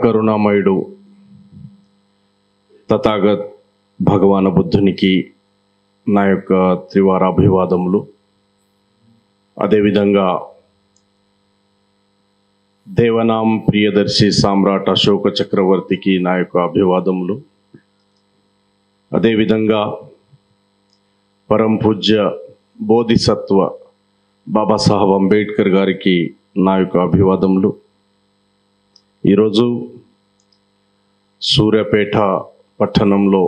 కరుణామయుడు తథాగత్ భగవాన్ బుద్ధునికి నా యొక్క త్రివార అభివాదములు. అదేవిధంగా దేవనాం ప్రియదర్శి సామ్రాట్ అశోక చక్రవర్తికి నా యొక్క అభివాదములు. అదేవిధంగా పరం పూజ్య బోధిసత్వ బాబాసాహెబ్ అంబేద్కర్ గారికి నా యొక్క అభివాదములు. ఈరోజు సూర్యాపేట పట్టణంలో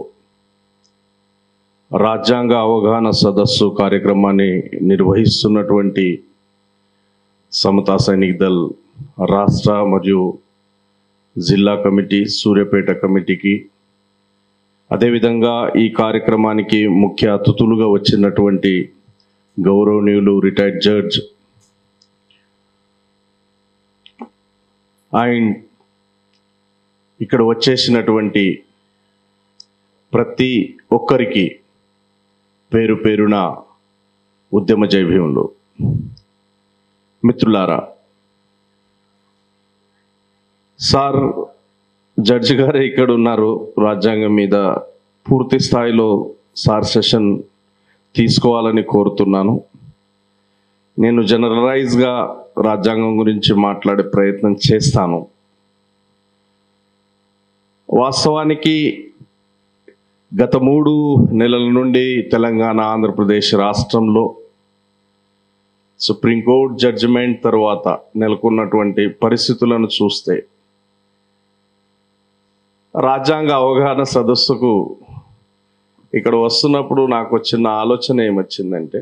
రాజ్యాంగ అవగాహన సదస్సు కార్యక్రమాన్ని నిర్వహిస్తున్నటువంటి సమతా సైనిక్ దళ్ రాష్ట్ర మరియు జిల్లా కమిటీ, సూర్యాపేట కమిటీకి, అదేవిధంగా ఈ కార్యక్రమానికి ముఖ్య అతిథులుగా వచ్చినటువంటి గౌరవనీయులు రిటైర్డ్ జడ్జ్ అండ్ ఇక్కడ వచ్చేసినటువంటి ప్రతి ఒక్కరికి పేరు పేరున ఉద్యమ జైభీములు. మిత్రులారా, సార్ జడ్జి గారే ఇక్కడ ఉన్నారు. రాజ్యాంగం మీద పూర్తి స్థాయిలో సార్ సెషన్ తీసుకోవాలని కోరుతున్నాను. నేను జనరలైజ్గా రాజ్యాంగం గురించి మాట్లాడే ప్రయత్నం చేస్తాను. వాస్తవానికి గత 3 నెలల నుండి తెలంగాణ, ఆంధ్రప్రదేశ్ రాష్ట్రంలో సుప్రీంకోర్టు జడ్జిమెంట్ తర్వాత నెలకొన్నటువంటి పరిస్థితులను చూస్తే రాజ్యాంగ అవగాహన సదస్సుకు ఇక్కడ వస్తున్నప్పుడు నాకు వచ్చిన ఆలోచన ఏమొచ్చిందంటే,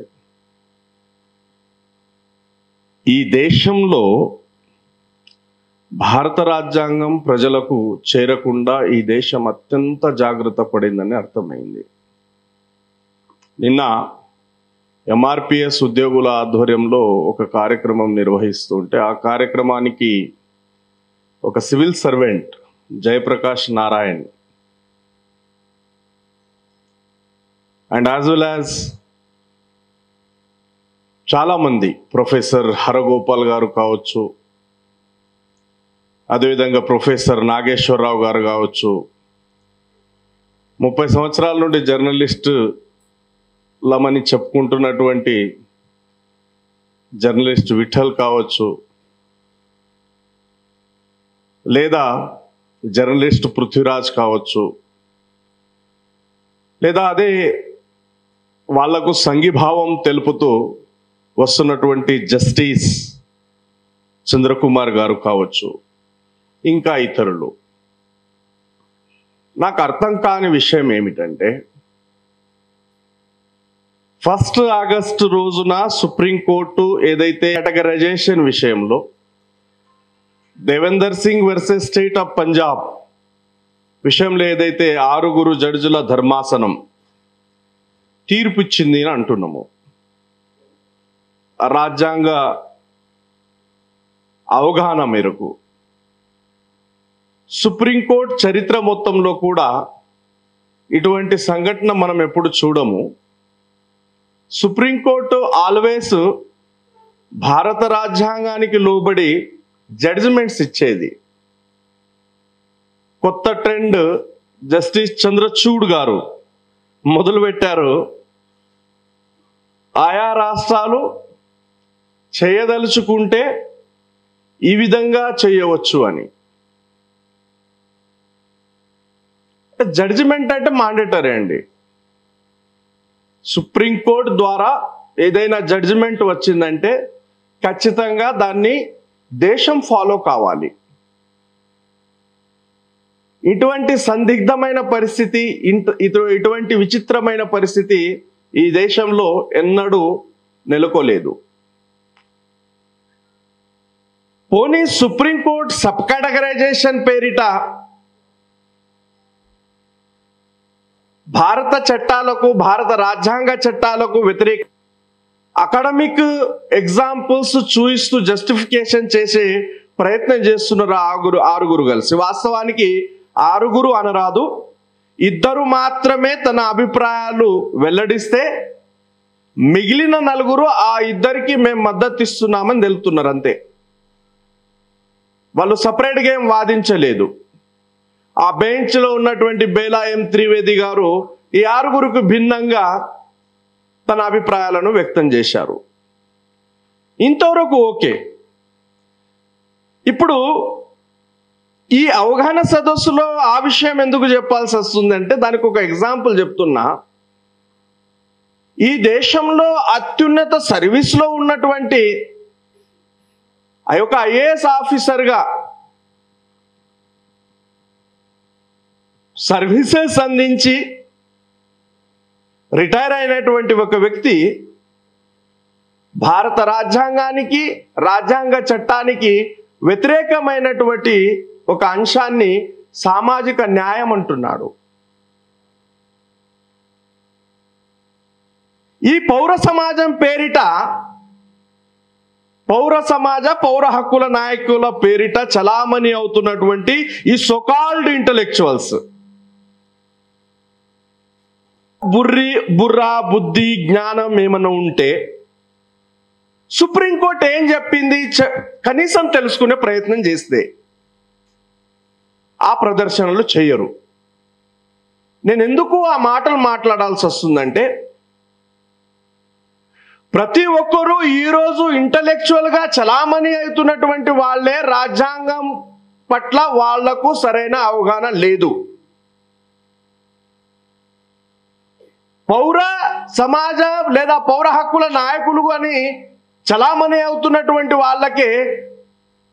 ఈ దేశంలో భారత రాజ్యాంగం ప్రజలకు చేరకుండా ఈ దేశం అత్యంత జాగ్రత్త పడిందని అర్థమైంది. నిన్న ఎంఆర్పిఎస్ ఉద్యోగుల ఆధ్వర్యంలో ఒక కార్యక్రమం నిర్వహిస్తుంటే ఆ కార్యక్రమానికి ఒక civil servant Jayaprakash Narayan and as well as చాలామంది, ప్రొఫెసర్ హరగోపాల్ గారు కావచ్చు, అదేవిధంగా ప్రొఫెసర్ నాగేశ్వరరావు గారు కావచ్చు, 30 సంవత్సరాల నుండి జర్నలిస్ట్ లమని చెప్పుకుంటున్నటువంటి జర్నలిస్ట్ విఠల్ కావచ్చు, లేదా జర్నలిస్ట్ పృథ్వీరాజ్ కావచ్చు, లేదా అదే వాళ్లకు సంఘీభావం తెలుపుతూ వస్తున్నటువంటి జస్టిస్ చంద్రకుమార్ గారు కావచ్చు, ఇంకా ఇతరులు. నాకు అర్థం కాని విషయం ఏమిటంటే, 1 ఆగస్టు రోజున సుప్రీంకోర్టు ఏదైతే కేటగరైజేషన్ విషయంలో Devender Singh versus state of Punjab విషయంలో ఏదైతే 6 జడ్జిల ధర్మాసనం తీర్పు ఇచ్చింది అని అంటున్నాము, రాజ్యాంగ అవగాహన మేరకు సుప్రీంకోర్టు చరిత్ర మొత్తంలో కూడా ఇటువంటి సంఘటన మనం ఎప్పుడు చూడము. సుప్రీంకోర్టు ఆల్వేస్ భారత రాజ్యాంగానికి లోబడి జడ్జిమెంట్స్ ఇచ్చేది. కొత్త ట్రెండ్ జస్టిస్ చంద్రచూడ్ గారు మొదలుపెట్టారు. ఆయా రాష్ట్రాలు చేయదలుచుకుంటే ఈ విధంగా చేయవచ్చు అని. జడ్జిమెంట్ అంటే మాండేటరీ అండి. సుప్రీంకోర్టు ద్వారా ఏదైనా జడ్జిమెంట్ వచ్చిందంటే ఖచ్చితంగా దాన్ని దేశం ఫాలో కావాలి. ఇటువంటి సందిగ్ధమైన పరిస్థితి, ఇటువంటి విచిత్రమైన పరిస్థితి ఈ దేశంలో ఎన్నడూ నెలకొలేదు. పోనీ సుప్రీంకోర్టు సబ్ కేటగరైజేషన్ పేరిట భారత చట్టాలకు, భారత రాజ్యాంగ చట్టాలకు వ్యతిరేక అకాడమిక్ ఎగ్జాంపుల్స్ చూపిస్తూ జస్టిఫికేషన్ చేసే ప్రయత్నం చేస్తున్నారు ఆరుగురు కలిసి. వాస్తవానికి 6 అనరాదు, 2 మాత్రమే తన అభిప్రాయాలు వెల్లడిస్తే మిగిలిన 4 ఆ 2కి మేము మద్దతు ఇస్తున్నామని తెలుపుతున్నారు అంతే. వాళ్ళు సపరేట్గా ఏం వాదించలేదు. ఆ బెంచ్లో ఉన్నటువంటి బేలా ఎం త్రివేది గారు ఈ ఆరుగురికి భిన్నంగా తన అభిప్రాయాలను వ్యక్తం చేశారు. ఇంతవరకు ఓకే. ఇప్పుడు ఈ అవగాహన సదస్సులో ఆ విషయం ఎందుకు చెప్పాల్సి వస్తుందంటే దానికి ఒక ఎగ్జాంపుల్ చెప్తున్నా. ఈ దేశంలో అత్యున్నత సర్వీస్లో ఉన్నటువంటి ఆ యొక్క ఐఏఎస్ ఆఫీసర్గా సర్వీసెస్ అందించి రిటైర్ అయినటువంటి ఒక వ్యక్తి భారత రాజ్యాంగానికి, రాజ్యాంగ చట్టానికి వ్యతిరేకమైనటువంటి ఒక అంశాన్ని సామాజిక న్యాయం అంటున్నాడు. ఈ పౌర సమాజం పేరిట, పౌర సమాజ పౌర హక్కుల నాయకుల పేరిట చలామణి అవుతున్నటువంటి ఈ సోకాల్డ్ ఇంటలెక్చువల్స్ బుర్రా బుద్ధి జ్ఞానం ఏమన్నా ఉంటే సుప్రీంకోర్టు ఏం చెప్పింది కనీసం తెలుసుకునే ప్రయత్నం చేస్తే ఆ ప్రదర్శనలు చేయరు. నేను ఎందుకు ఆ మాటలు మాట్లాడాల్సి వస్తుందంటే ప్రతి ఒక్కరూ ఈరోజు ఇంటలెక్చువల్గా చలామణి అవుతున్నటువంటి వాళ్ళే రాజ్యాంగం పట్ల వాళ్లకు సరైన అవగాహన లేదు. పౌర సమాజ లేదా పౌర హక్కుల నాయకులు అని చలామణి అవుతున్నటువంటి వాళ్ళకే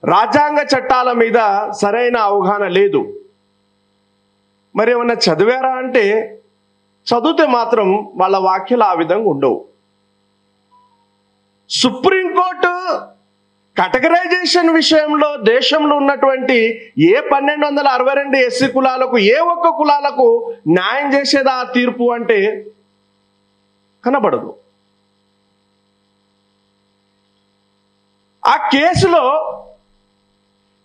రాజ్యాంగ చట్టాల మీద సరైన అవగాహన లేదు. మరి ఏమన్నా చదివారా అంటే చదివితే మాత్రం వాళ్ళ వాక్యాలు ఆ విధంగా ఉండవు. సుప్రీంకోర్టు కేటగరైజేషన్ విషయంలో దేశంలో ఉన్నటువంటి ఏ 1262 ఎస్సీ కులాలకు ఏ ఒక్క కులాలకు న్యాయం చేసేదా ఆ తీర్పు అంటే కనబడదు. ఆ కేసులో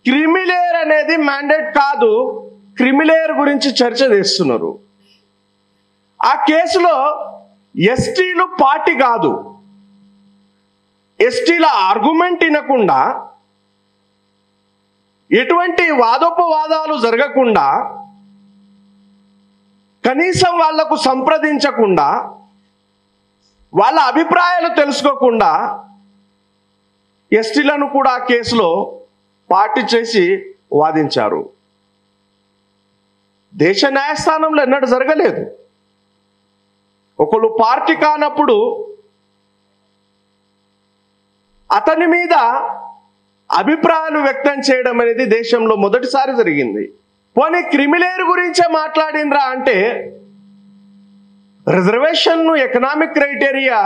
క్రిమిలేయర్ అనేది మ్యాండేట్ కాదు, క్రిమిలేయర్ గురించి చర్చ చేస్తున్నారు. ఆ కేసులో ఎస్టీలు పార్టీ కాదు, ఎస్టీల ఆర్గ్యుమెంట్ వినకుండా, ఎటువంటి వాదోపవాదాలు జరగకుండా, కనీసం వాళ్లకు సంప్రదించకుండా, వాళ్ళ అభిప్రాయాలు తెలుసుకోకుండా ఎస్టీలను కూడా ఆ కేసులో పార్టీ చేసి వాదించారు. దేశ న్యాయస్థానంలో ఎన్నడూ జరగలేదు. ఒకళ్ళు పార్టీ కానప్పుడు అతని మీద అభిప్రాయాలు వ్యక్తం చేయడం అనేది దేశంలో మొదటిసారి జరిగింది. పోనీ క్రిమిలేయర్ గురించే మాట్లాడినరా అంటే రిజర్వేషన్ను ఎకనామిక్ క్రైటీరియా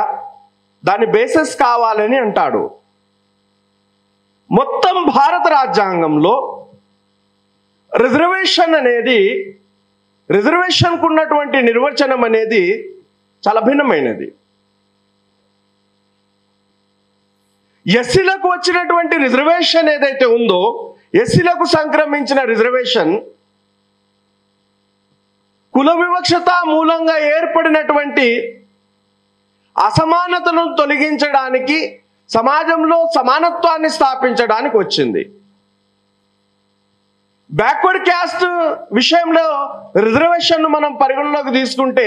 దాని బేసిస్ కావాలని అంటాడు. మొత్తం భారత రాజ్యాంగంలో రిజర్వేషన్కు ఉన్నటువంటి నిర్వచనం అనేది చాలా భిన్నమైనది. ఎస్సీలకు వచ్చినటువంటి రిజర్వేషన్ ఏదైతే ఉందో, ఎస్సీలకు సంక్రమించిన రిజర్వేషన్ కుల వివక్షత మూలంగా ఏర్పడినటువంటి అసమానతలను తొలగించడానికి, సమాజంలో సమానత్వాన్ని స్థాపించడానికి వచ్చింది. బ్యాక్వర్డ్ క్యాస్ట్ విషయంలో రిజర్వేషన్ను మనం పరిగణలోకి తీసుకుంటే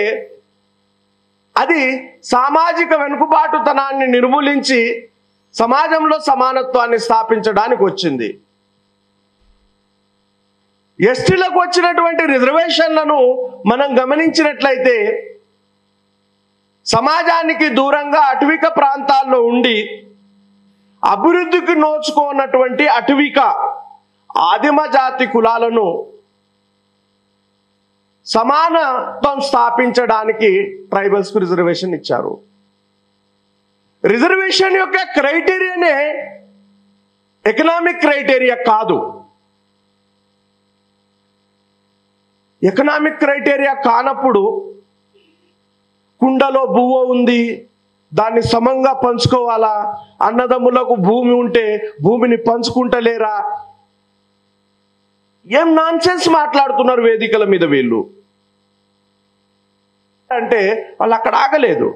అది సామాజిక వెనుకబాటుతనాన్ని నిర్మూలించి సమాజంలో సమానత్వాన్ని స్థాపించడానికి వచ్చింది. ఎస్టీలకు వచ్చినటువంటి రిజర్వేషన్లను మనం గమనించినట్లయితే సమాజానికి దూరంగా అటవిక ప్రాంతాల్లో ఉండి అభివృద్ధికి నోచుకున్నటువంటి అటవిక ఆదిమ జాతి కులాలను సమానత్వం స్థాపించడానికి ట్రైబల్స్కు రిజర్వేషన్ ఇచ్చారు. రిజర్వేషన్ యొక్క క్రైటీరియానే ఎకనామిక్ క్రైటీరియా కాదు. ఎకనామిక్ క్రైటీరియా కానప్పుడు కుండలో బువ్వ ఉంది, దాన్ని సమంగా పంచుకోవాలా, అన్నదమ్ములకు భూమి ఉంటే భూమిని పంచుకుంటలేరా, ఏం నాన్సెన్స్ మాట్లాడుతున్నారు వేదికల మీద వీళ్ళు అంటే వాళ్ళు అక్కడ ఆగలేదు.